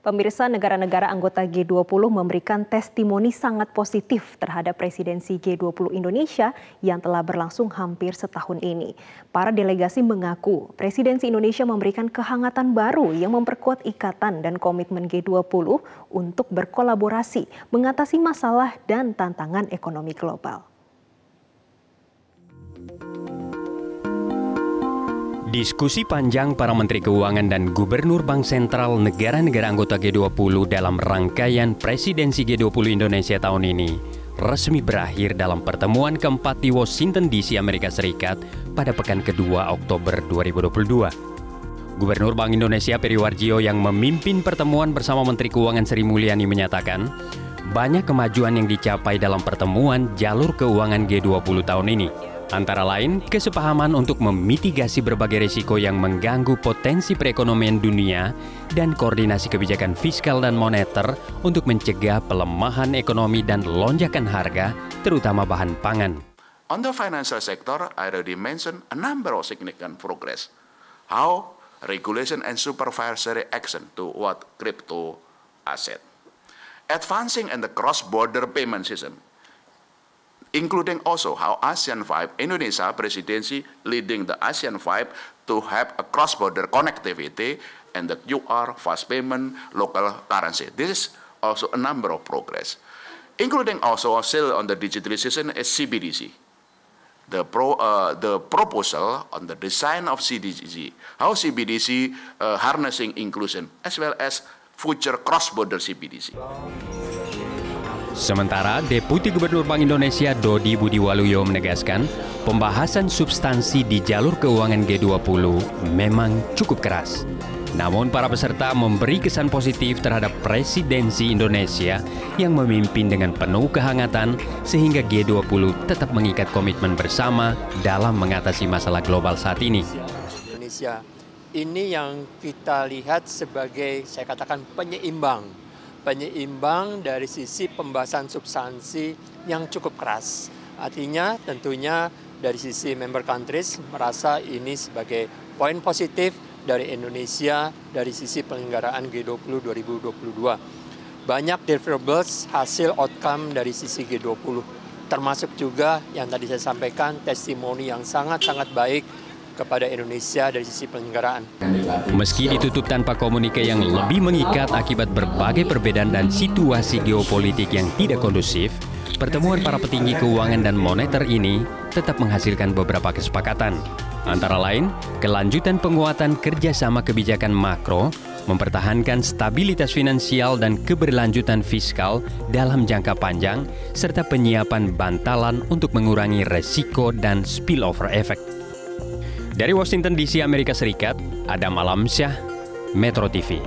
Pemirsa, negara-negara anggota G20 memberikan testimoni sangat positif terhadap presidensi G20 Indonesia yang telah berlangsung hampir setahun ini. Para delegasi mengaku presidensi Indonesia memberikan kehangatan baru yang memperkuat ikatan dan komitmen G20 untuk berkolaborasi, mengatasi masalah dan tantangan ekonomi global. Diskusi panjang para Menteri Keuangan dan Gubernur Bank Sentral negara-negara anggota G20 dalam rangkaian Presidensi G20 Indonesia tahun ini resmi berakhir dalam pertemuan keempat di Washington DC, Amerika Serikat pada pekan kedua Oktober 2022. Gubernur Bank Indonesia Peri Warjio yang memimpin pertemuan bersama Menteri Keuangan Sri Mulyani menyatakan banyak kemajuan yang dicapai dalam pertemuan jalur keuangan G20 tahun ini. Antara lain, kesepahaman untuk memitigasi berbagai risiko yang mengganggu potensi perekonomian dunia dan koordinasi kebijakan fiskal dan moneter untuk mencegah pelemahan ekonomi dan lonjakan harga, terutama bahan pangan. On the financial sector, I already mentioned a number of significant progress. How regulation and supervisory action toward crypto asset. Advancing in the cross-border payment system, including also how ASEAN 5, Indonesia presidency leading the ASEAN 5 to have a cross-border connectivity and the QR, fast payment, local currency. This is also a number of progress, including also still on the digitalization is CBDC. The proposal on the design of CBDC, how CBDC harnessing inclusion, as well as future cross-border CBDC. Sementara Deputi Gubernur Bank Indonesia Dodi Budiwaluyo menegaskan pembahasan substansi di jalur keuangan G20 memang cukup keras. Namun para peserta memberi kesan positif terhadap presidensi Indonesia yang memimpin dengan penuh kehangatan sehingga G20 tetap mengikat komitmen bersama dalam mengatasi masalah global saat ini. Indonesia ini yang kita lihat sebagai, saya katakan, penyeimbang dari sisi pembahasan substansi yang cukup keras. Artinya tentunya dari sisi member countries merasa ini sebagai poin positif dari Indonesia dari sisi penyelenggaraan G20 2022. Banyak deliverables hasil outcome dari sisi G20, termasuk juga yang tadi saya sampaikan testimoni yang sangat-sangat baik kepada Indonesia dari sisi penyelenggaraan. Meski ditutup tanpa komunike yang lebih mengikat akibat berbagai perbedaan dan situasi geopolitik yang tidak kondusif, pertemuan para petinggi keuangan dan moneter ini tetap menghasilkan beberapa kesepakatan. Antara lain, kelanjutan penguatan kerjasama kebijakan makro, mempertahankan stabilitas finansial dan keberlanjutan fiskal dalam jangka panjang, serta penyiapan bantalan untuk mengurangi resiko dan spillover effect. Dari Washington DC, Amerika Serikat, Adam Alamsyah, Metro TV.